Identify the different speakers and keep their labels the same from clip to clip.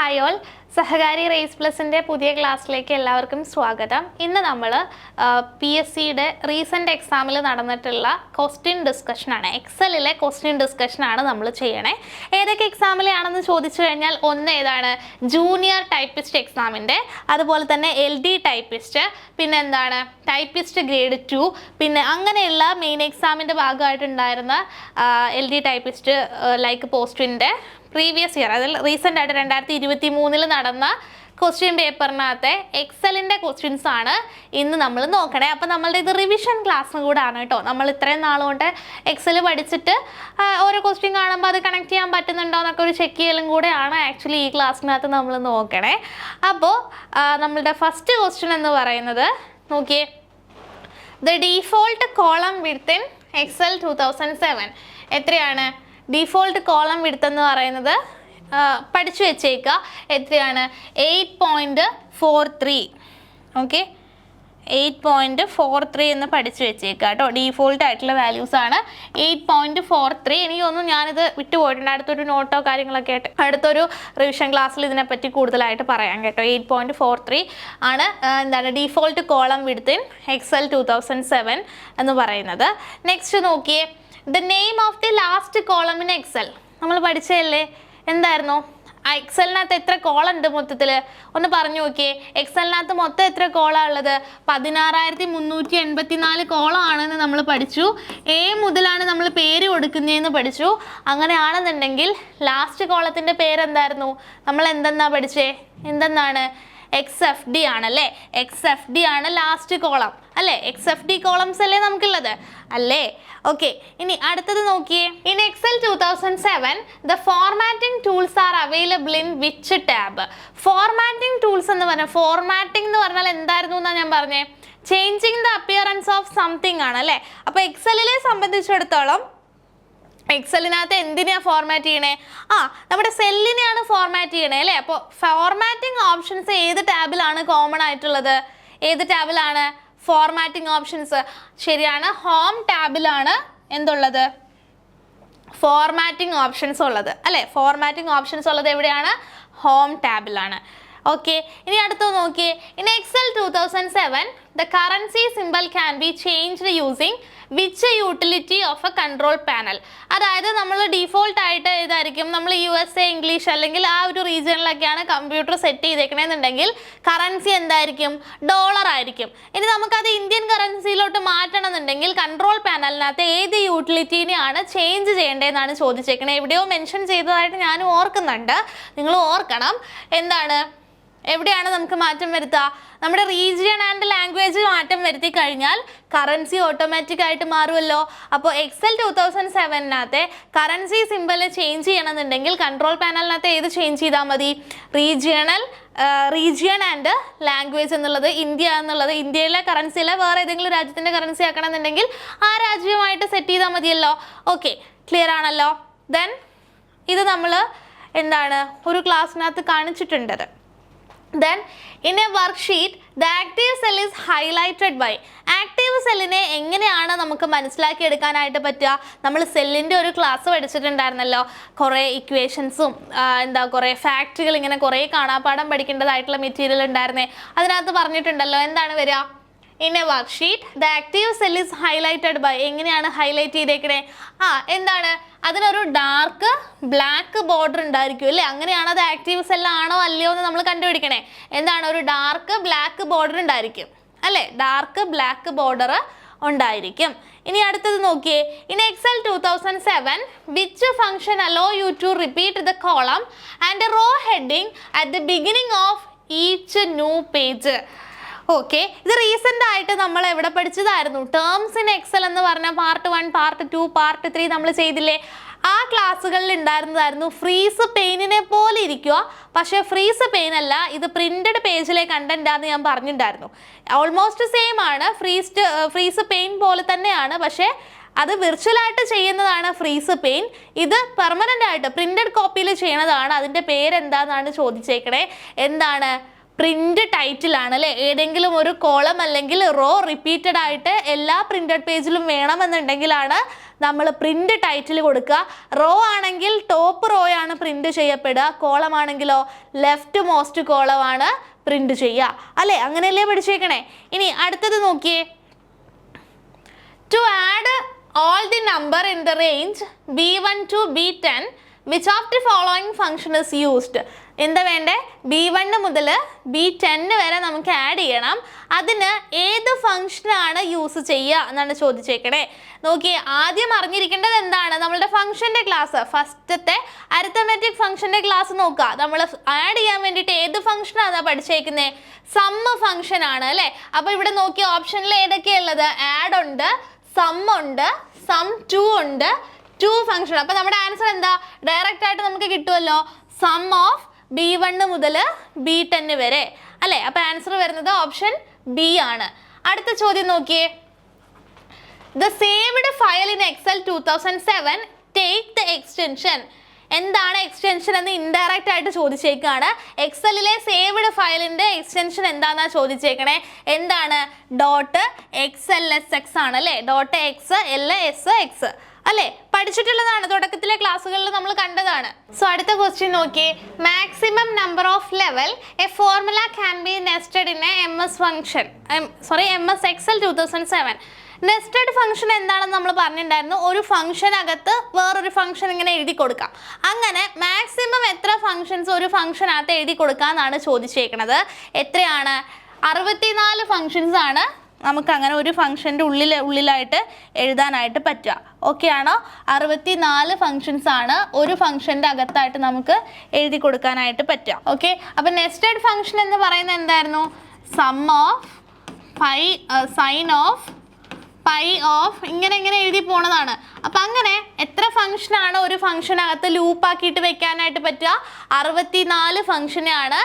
Speaker 1: Hi all, സഹകാരി raise പ്ലസിൻ്റെ പുതിയ ക്ലാസ്സിലേക്ക് എല്ലാവർക്കും സ്വാഗതം. ഇന്ന് നമ്മൾ PSCയുടെ റീസെൻ്റ് എക്സാമിൽ നടന്നിട്ടുള്ള ക്വസ്റ്റ്യൻ ഡിസ്കഷനാണ്, എക്സലിലെ ക്വസ്റ്റ്യൻ ഡിസ്കഷനാണ് നമ്മൾ ചെയ്യണേ. ഏതൊക്കെ എക്സാമിലെയാണെന്ന് ചോദിച്ചു കഴിഞ്ഞാൽ ഒന്ന് ഏതാണ്, ജൂനിയർ ടൈപ്പിസ്റ്റ് എക്സാമിൻ്റെ, അതുപോലെ തന്നെ LD ടൈപ്പിസ്റ്റ്, പിന്നെ എന്താണ് ടൈപ്പിസ്റ്റ് ഗ്രേഡ് 2, പിന്നെ അങ്ങനെയുള്ള മെയിൻ എക്സാമിൻ്റെ ഭാഗമായിട്ടുണ്ടായിരുന്ന LD ടൈപ്പിസ്റ്റ് ലൈക്ക് പോസ്റ്റിൻ്റെ പ്രീവിയസ് ഇയർ, അതിൽ റീസെൻ്റ് ആയിട്ട് 2023 നടന്ന ക്വസ്റ്റ്യൻ പേപ്പറിനകത്തെ എക്സലിൻ്റെ ക്വസ്റ്റ്യൻസ് ആണ് ഇന്ന് നമ്മൾ നോക്കണേ. അപ്പോൾ നമ്മളുടെ ഇത് റിവിഷൻ ക്ലാസ്സും കൂടെ ആണ് കേട്ടോ. നമ്മൾ ഇത്രയും നാളുകൊണ്ട് എക്സൽ പഠിച്ചിട്ട് ഓരോ ക്വസ്റ്റ്യൻ കാണുമ്പോൾ അത് കണക്ട് ചെയ്യാൻ പറ്റുന്നുണ്ടോ എന്നൊക്കെ ഒരു ചെക്ക് ചെയ്യലും കൂടെയാണ് ആക്ച്വലി ഈ ക്ലാസ്സിനകത്ത് നമ്മൾ നോക്കണേ. അപ്പോൾ നമ്മളുടെ ഫസ്റ്റ് ക്വസ്റ്റ്യൻ എന്ന് പറയുന്നത് നോക്കിയേ, the default column width in Excel 2007 എത്രയാണ്? ഡീഫോൾട്ട് കോളം വിഡ്ത്ത് എന്ന് പറയുന്നത് പഠിച്ചു വെച്ചേക്കുക, എത്രയാണ്? 8.43. ഓക്കെ, 8.43 എന്ന് പഠിച്ചു വെച്ചേക്കുക കേട്ടോ. ഡീഫോൾട്ട് ആയിട്ടുള്ള വാല്യൂസ് ആണ് 8.43. എനിക്ക് തോന്നുന്നു ഞാനിത് വിട്ടുപോയിട്ടുണ്ട്. അടുത്തൊരു നോട്ടോ കാര്യങ്ങളൊക്കെ ആയിട്ട് അടുത്തൊരു റിവിഷൻ ക്ലാസ്സിൽ ഇതിനെപ്പറ്റി കൂടുതലായിട്ട് പറയാം കേട്ടോ. 8.43 ആണ് എന്താണ് default column width in Excel 2007 എന്ന് പറയുന്നത്. നെക്സ്റ്റ് നോക്കിയേ, the name of the last column in Excel. നമ്മൾ പഠിച്ചതല്ലേ, എന്തായിരുന്നു? എക്സലിനകത്ത് എത്ര കോളം ഉണ്ട് മൊത്തത്തിൽ ഒന്ന് പറഞ്ഞു നോക്കിയേ. എക്സലിനകത്ത് മൊത്തം എത്ര കോളാണ് ഉള്ളത്? 16,384 കോളം ആണെന്ന് നമ്മൾ പഠിച്ചു. A മുതലാണ് നമ്മൾ പേര് കൊടുക്കുന്നതെന്ന് പഠിച്ചു. അങ്ങനെയാണെന്നുണ്ടെങ്കിൽ ലാസ്റ്റ് കോളത്തിൻ്റെ പേരെന്തായിരുന്നു? നമ്മൾ എന്തെന്നാ പഠിച്ചേ? എന്തെന്നാണ്? XFD ആണല്ലേ. XFD ആണ് ലാസ്റ്റ് കോളം അല്ലേ? XFD കോളംസ് അല്ലേ നമുക്കുള്ളത് അല്ലേ? ഓക്കെ, ഇനി അടുത്തത് നോക്കിയേ. In Excel 2007 the formatting tools are available in which tab? Formatting tools എന്ന് പറഞ്ഞാൽ, ഫോർമാറ്റിംഗ് എന്ന് പറഞ്ഞാൽ എന്തായിരുന്നു എന്നാണ് ഞാൻ പറഞ്ഞേ? Changing the appearance of something ആണ് അല്ലേ? അപ്പോൾ എക്സലിനെ സംബന്ധിച്ചിടത്തോളം എക്സലിനകത്ത് എന്തിനാണ് ഫോർമാറ്റ് ചെയ്യണേ? നമ്മുടെ സെല്ലിനെയാണ് ഫോർമാറ്റ് ചെയ്യണേ അല്ലേ? അപ്പോൾ ഫോർമാറ്റിംഗ് ഓപ്ഷൻസ് ഏത് ടാബിലാണ് കോമൺ ആയിട്ടുള്ളത്? ഏത് ടാബിലാണ് ഫോർമാറ്റിംഗ് ഓപ്ഷൻസ്? ശരിയാണ്, ഹോം ടാബിലാണ് എന്തുള്ളത്? ഫോർമാറ്റിംഗ് ഓപ്ഷൻസ് ഉള്ളത് അല്ലേ? ഫോർമാറ്റിംഗ് ഓപ്ഷൻസ് ഉള്ളത് എവിടെയാണ്? ഹോം ടാബിലാണ്. ഓക്കെ, ഇനി അടുത്തത് നോക്കിയേ. In Excel 2007 the currency symbol can be changed using which utility of a control panel? അതായത് നമ്മൾ ഡീഫോൾട്ട് ആയിട്ട് ഇതായിരിക്കും, നമ്മൾ USA ഇംഗ്ലീഷ് അല്ലെങ്കിൽ ആ ഒരു റീജിയനിലൊക്കെയാണ് കമ്പ്യൂട്ടർ സെറ്റ് ചെയ്തേക്കണമെന്നുണ്ടെങ്കിൽ കറൻസി എന്തായിരിക്കും? ഡോളർ ആയിരിക്കും. ഇനി നമുക്കത് ഇന്ത്യൻ കറൻസിയിലോട്ട് മാറ്റണം എന്നുണ്ടെങ്കിൽ കൺട്രോൾ പാനലിനകത്ത് ഏത് യൂട്ടിലിറ്റീനെയാണ് ചേഞ്ച് ചെയ്യേണ്ടതെന്നാണ് ചോദിച്ചേക്കണേ. എവിടെയോ മെൻഷൻ ചെയ്തതായിട്ട് ഞാനും ഓർക്കുന്നുണ്ട്, നിങ്ങൾ ഓർക്കണം. എന്താണ്, എവിടെയാണ് നമുക്ക് മാറ്റം വരുത്തുക? നമ്മുടെ റീജിയൻ ആൻഡ് ലാംഗ്വേജ് മാറ്റം വരുത്തി കഴിഞ്ഞാൽ കറൻസി ഓട്ടോമാറ്റിക് ആയിട്ട് മാറുമല്ലോ. അപ്പോൾ എക്സൽ 2007 കറൻസി സിമ്പിൾ ചേഞ്ച് ചെയ്യണമെന്നുണ്ടെങ്കിൽ കൺട്രോൾ പാനലിനകത്ത് ഏത് ചേഞ്ച് ചെയ്താൽ മതി? റീജിയൻ ആൻഡ് ലാംഗ്വേജ് എന്നുള്ളത് ഇന്ത്യ എന്നുള്ളത്, ഇന്ത്യയിലെ കറൻസിയിലെ വേറെ ഏതെങ്കിലും രാജ്യത്തിൻ്റെ കറൻസി ആക്കണമെന്നുണ്ടെങ്കിൽ ആ രാജ്യവുമായിട്ട് സെറ്റ് ചെയ്താൽ മതിയല്ലോ. ഓക്കെ, ക്ലിയർ ആണല്ലോ? ദെൻ ഇത് നമ്മൾ എന്താണ് ഒരു ക്ലാസ്സിനകത്ത് കാണിച്ചിട്ടുണ്ടത്. Then in a worksheet the active cell is highlighted by. Active സെല്ലിനെ എങ്ങനെയാണ് നമുക്ക് മനസ്സിലാക്കി എടുക്കാനായിട്ട് പറ്റുക? നമ്മൾ സെല്ലിൻ്റെ ഒരു ക്ലാസ് പഠിച്ചിട്ടുണ്ടായിരുന്നല്ലോ, കുറേ ഇക്വേഷൻസും കുറേ ഫാക്റ്റുകൾ, ഇങ്ങനെ കുറേ കാണാപ്പാഠം പഠിക്കേണ്ടതായിട്ടുള്ള മെറ്റീരിയൽ ഉണ്ടായിരുന്നേ. അതിനകത്ത് പറഞ്ഞിട്ടുണ്ടല്ലോ, എന്താണ് വരിക? In a worksheet the active cell is highlighted by. എങ്ങനെയാണ് ഹൈലൈറ്റ് ചെയ്തേക്കണേ? എന്താണ്, അതിനൊരു ഡാർക്ക് ബ്ലാക്ക് ബോർഡർ ഉണ്ടായിരിക്കും അല്ലേ? അങ്ങനെയാണ് അത് ആക്റ്റീവ് സെല്ലാണോ അല്ലയോ എന്ന് നമ്മൾ കണ്ടുപിടിക്കണേ. എന്താണ്, ഒരു ഡാർക്ക് ബ്ലാക്ക് ബോർഡർ ഉണ്ടായിരിക്കും അല്ലേ? ഡാർക്ക് ബ്ലാക്ക് ബോർഡർ ഉണ്ടായിരിക്കും. ഇനി അടുത്തത് നോക്കിയേ. In Excel 2007 which function allow you to repeat the column and row heading at the beginning of each new page? Okay, ഇത് റീസെൻ്റ് ആയിട്ട് നമ്മൾ എവിടെ പഠിച്ചതായിരുന്നു? ടേംസ് ഇൻ എക്സൽ എന്ന് പറഞ്ഞ പാർട്ട് 1, പാർട്ട് 2, പാർട്ട് 3 നമ്മൾ ചെയ്തില്ലേ? ആ ക്ലാസ്സുകളിൽ ഉണ്ടായിരുന്നതായിരുന്നു ഫ്രീസ് പെയിനിനെ പോലെ ഇരിക്കുക, പക്ഷേ ഫ്രീസ് പെയിൻ അല്ല, ഇത് പ്രിന്റഡ് പേജിലെ കണ്ടന്റ് ആണെന്ന് ഞാൻ പറഞ്ഞിട്ടുണ്ടായിരുന്നു. ഓൾമോസ്റ്റ് സെയിം ആണ്, ഫ്രീസ് പെയിൻ പോലെ തന്നെയാണ്, പക്ഷേ അത് വിർച്വലായിട്ട് ചെയ്യുന്നതാണ് ഫ്രീസ് പെയിൻ. ഇത് പെർമനൻ്റ് ആയിട്ട് പ്രിന്റഡ് കോപ്പിയിൽ ചെയ്യുന്നതാണ്. അതിൻ്റെ പേരെന്താണെന്നാണ് ചോദിച്ചേക്കണേ. എന്താണ്? പ്രിന്റ് ടൈറ്റിലാണ് അല്ലേ, ഏതെങ്കിലും ഒരു കോളം അല്ലെങ്കിൽ റോ റിപ്പീറ്റഡ് ആയിട്ട് എല്ലാ പ്രിന്റഡ് പേജിലും വേണമെന്നുണ്ടെങ്കിലാണ് നമ്മൾ പ്രിന്റ് ടൈറ്റിൽ കൊടുക്കുക. റോ ആണെങ്കിൽ ടോപ്പ് റോ ആണ് പ്രിന്റ് ചെയ്യപ്പെടുക, കോളം ആണെങ്കിലോ ലെഫ്റ്റ് മോസ്റ്റ് കോളമാണ് പ്രിന്റ് ചെയ്യുക അല്ലേ. അങ്ങനെയല്ലേ പഠിച്ചേക്കണേ. ഇനി അടുത്തത് നോക്കിയേ, to add all the number in the range b1 to b10 which of the following function is used. എന്താ വേണ്ടേ, b1 മുതൽ b10 വരെ നമുക്ക് ആഡ് ചെയ്യണം. അതിന് ഏത് ഫംഗ്ഷനാണ് യൂസ് ചെയ്യുക എന്നാണ് ചോദിച്ചേക്കണേ. നോക്കിയേ, ആദ്യം അറിഞ്ഞിരിക്കേണ്ടത് എന്താണ്, നമ്മളുടെ ഫംഗ്ഷന്റെ ക്ലാസ്, ഫസ്റ്റത്തെ അരിത്തമെറ്റിക് ഫംഗ്ഷന്റെ ക്ലാസ് നോക്കുക. നമ്മൾ ആഡ് ചെയ്യാൻ വേണ്ടിയിട്ട് ഏത് ഫംഗ്ഷനാണ് പഠിച്ചേക്കുന്നത്, സമ്മ് ഫംഗ്ഷൻ ആണ് അല്ലേ. അപ്പോൾ ഇവിടെ നോക്കിയ ഓപ്ഷനിൽ ഏതൊക്കെയുള്ളത്, ആഡ് ഉണ്ട്, സം ഉണ്ട്, സം 2 ഉണ്ട്, 2 ഫംഗ്ഷൻ. അപ്പോൾ നമ്മുടെ ആൻസർ എന്താ, ഡയറക്റ്റ് ആയിട്ട് നമുക്ക് കിട്ടുമല്ലോ, സം ഓഫ് b1 മുതൽ b10 വരെ അല്ലേ. അപ്പോൾ ആൻസർ വരുന്നത് ഓപ്ഷൻ ബി ആണ്. അടുത്ത ചോദ്യം നോക്കിയേ, the saved file in Excel 2007 take the extension. എന്താണ് എക്സ്റ്റൻഷൻ എന്ന് ഇൻഡയറക്റ്റ് ആയിട്ട് ചോദിച്ചേക്കാണ്. എക്സലിലെ സേവ്ഡ് ഫയലിന്റെ എക്സ്റ്റൻഷൻ എന്താണെന്നാ ചോദിച്ചേക്കണേ. എന്താണ്, .xlsx ആണ് അല്ലേ, .xlsx അല്ലേ, പഠിച്ചിട്ടുള്ളതാണ്, തുടക്കത്തിലെ ക്ലാസ്സുകളിൽ നമ്മൾ കണ്ടതാണ്. സോ അടുത്ത ക്വസ്റ്റ്യൻ നോക്കിയേ, maximum number of level A formula can be nested in A MS Excel 2007. Nested function എന്താണെന്ന് നമ്മൾ പറഞ്ഞിട്ടുണ്ടായിരുന്നു. ഒരു ഫംഗ്ഷനകത്ത് വേറൊരു ഫംഗ്ഷൻ ഇങ്ങനെ എഴുതി കൊടുക്കാം. അങ്ങനെ മാക്സിമം എത്ര ഫംഗ്ഷൻസ് ഒരു ഫംഗ്ഷനകത്ത് എഴുതി കൊടുക്കാമെന്നാണ് ചോദിച്ചേക്കുന്നത്. എത്രയാണ്, 64 ഫംഗ്ഷൻസ് ആണ് നമുക്ക് അങ്ങനെ ഒരു ഫംഗ്ഷൻ്റെ ഉള്ളിലായിട്ട് എഴുതാനായിട്ട് പറ്റുക. ഓക്കെ ആണോ, 64 ഫംഗ്ഷൻസ് ആണ് ഒരു ഫംഗ്ഷൻ്റെ അകത്തായിട്ട് നമുക്ക് എഴുതി കൊടുക്കാനായിട്ട് പറ്റുക. ഓക്കെ, അപ്പം നെസ്റ്റഡ് ഫംഗ്ഷൻ എന്ന് പറയുന്നത് എന്തായിരുന്നു, sum of pi sine of pi of ഇങ്ങനെ എഴുതി പോണതാണ്. അപ്പം അങ്ങനെ എത്ര ഫംഗ്ഷനാണ് ഒരു ഫംഗ്ഷനകത്ത് ലൂപ്പാക്കിയിട്ട് വെക്കാനായിട്ട് പറ്റുക, 64 ഫംഗ്ഷനെയാണ്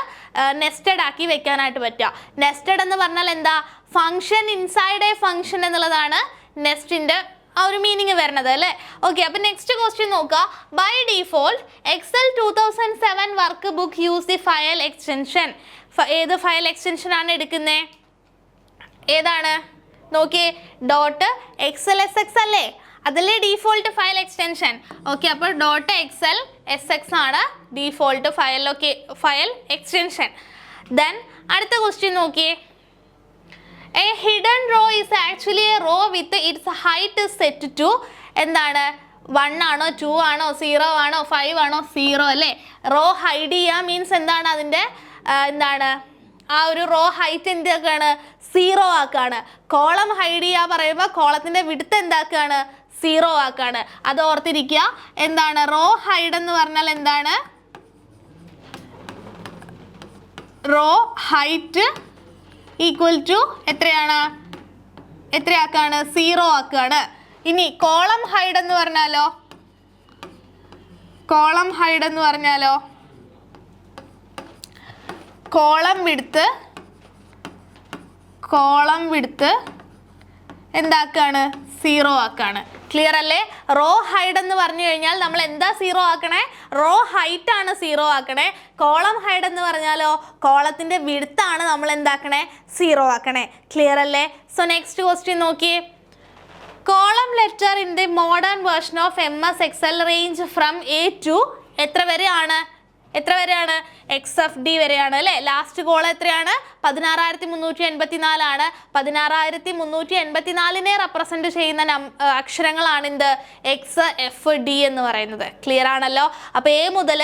Speaker 1: നെസ്റ്റഡ് ആക്കി വെക്കാനായിട്ട് പറ്റുക. നെസ്റ്റഡ് എന്ന് പറഞ്ഞാൽ എന്താ, ഫംഗ്ഷൻ ഇൻസൈഡ് എ ഫംഗ്ഷൻ എന്നുള്ളതാണ് നെസ്റ്റിൻ്റെ ആ ഒരു മീനിങ് വരുന്നത് അല്ലേ. ഓക്കെ, അപ്പം നെക്സ്റ്റ് ക്വസ്റ്റ്യൻ നോക്കുക, by default Excel 2007 workbook use the file extension. ഏത് ഫയൽ എക്സ്റ്റൻഷൻ ആണ് എടുക്കുന്നത്, ഏതാണ് നോക്കിയേ, .xlsx അല്ലേ, അതല്ലേ ഡീഫോൾട്ട് ഫയൽ എക്സ്റ്റൻഷൻ. ഓക്കെ, അപ്പോൾ .xlsx ആണ് ഡീഫോൾട്ട് ഫയൽ എക്സ്റ്റൻഷൻ. ദെൻ അടുത്ത ക്വസ്റ്റ്യൻ നോക്കിയേ, a hidden row is actually a row with its height set to എന്താണ്, 1 ആണോ 2 ആണോ 0 ആണോ 5 ആണോ 0 അല്ലേ. റോ ഹൈഡ് ചെയ്യുക മീൻസ് എന്താണ്, അതിൻ്റെ എന്താണ് ആ ഒരു റോ ഹൈറ്റ് എന്തൊക്കെയാണ്, 0 ആക്കാണ്. കോളം ഹൈഡ് ചെയ്യുക പറയുമ്പോൾ കോളത്തിൻ്റെ വിഡ്ത്ത് എന്താക്കുകയാണ്, 0 ആക്കാണ്. അത് ഓർത്തിരിക്കുക. എന്താണ് റോ ഹൈഡ് എന്ന് പറഞ്ഞാൽ എന്താണ്, റോ ഹൈറ്റ് ഈക്വൽ ടു എത്രയാക്കാണ്, 0 ആക്കാണ്. ഇനി കോളം ഹൈഡ് എന്ന് പറഞ്ഞാലോ, കോളം വിഡ്ത്ത് എന്താക്കാണ്, 0 ആക്കാണ്. ക്ലിയർ അല്ലേ. റോ ഹൈഡ് എന്ന് പറഞ്ഞു കഴിഞ്ഞാൽ നമ്മൾ എന്താ 0 ആക്കണേ, റോ ഹൈറ്റ് ആണ് 0 ആക്കണേ. കോളം ഹൈഡ് എന്ന് പറഞ്ഞാലോ കോളത്തിൻ്റെ വിഡ്ത്താണ് നമ്മൾ എന്താക്കണേ, 0 ആക്കണേ. ക്ലിയർ അല്ലേ. സോ നെക്സ്റ്റ് ക്വസ്റ്റ്യൻ നോക്കിയേ, column letter in the modern version of MS Excel range from A to എത്ര വരെയാണ്, XFD വരെയാണ് അല്ലേ. ലാസ്റ്റ് കോളം എത്രയാണ്, 16384 ആണ്. 16384 റെപ്രസെൻറ്റ് ചെയ്യുന്ന അക്ഷരങ്ങളാണ് എന്ത്, XFD എന്ന് പറയുന്നത്. ക്ലിയർ ആണല്ലോ. അപ്പോൾ A മുതൽ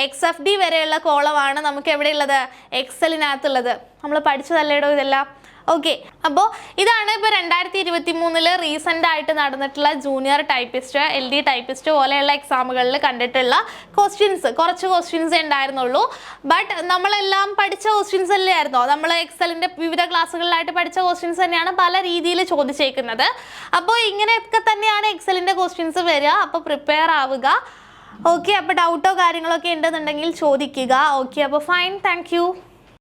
Speaker 1: XFD വരെയുള്ള കോളമാണ് നമുക്ക് എവിടെയുള്ളത്, എക്സലിനകത്തുള്ളത്. നമ്മൾ പഠിച്ചതല്ലേടോ ഇതെല്ലാം. ഓക്കെ, അപ്പോൾ ഇതാണ് ഇപ്പോൾ 2023 റീസെൻ്റ് ആയിട്ട് നടന്നിട്ടുള്ള ജൂനിയർ ടൈപ്പിസ്റ്റ്, LD ടൈപ്പിസ്റ്റ് പോലെയുള്ള എക്സാമുകളിൽ കണ്ടിട്ടുള്ള ക്വസ്റ്റ്യൻസ്. കുറച്ച് ക്വസ്റ്റ്യൻസേ ഉണ്ടായിരുന്നുള്ളൂ, ബട്ട് നമ്മളെല്ലാം പഠിച്ച ക്വസ്റ്റ്യൻസ് അല്ലേ ആയിരുന്നോ, നമ്മൾ എക്സലിൻ്റെ വിവിധ ക്ലാസ്സുകളിലായിട്ട് പഠിച്ച ക്വസ്റ്റ്യൻസ് തന്നെയാണ് പല രീതിയിൽ ചോദിച്ചേക്കുന്നത്. അപ്പോൾ ഇങ്ങനെയൊക്കെ തന്നെയാണ് എക്സലിൻ്റെ ക്വസ്റ്റ്യൻസ് വരിക. അപ്പോൾ പ്രിപ്പയർ ആവുക. ഓക്കെ, അപ്പോൾ ഡൗട്ടോ കാര്യങ്ങളൊക്കെ ഉണ്ടെന്നുണ്ടെങ്കിൽ ചോദിക്കുക. ഓക്കെ, അപ്പോൾ ഫൈൻ, താങ്ക് യു.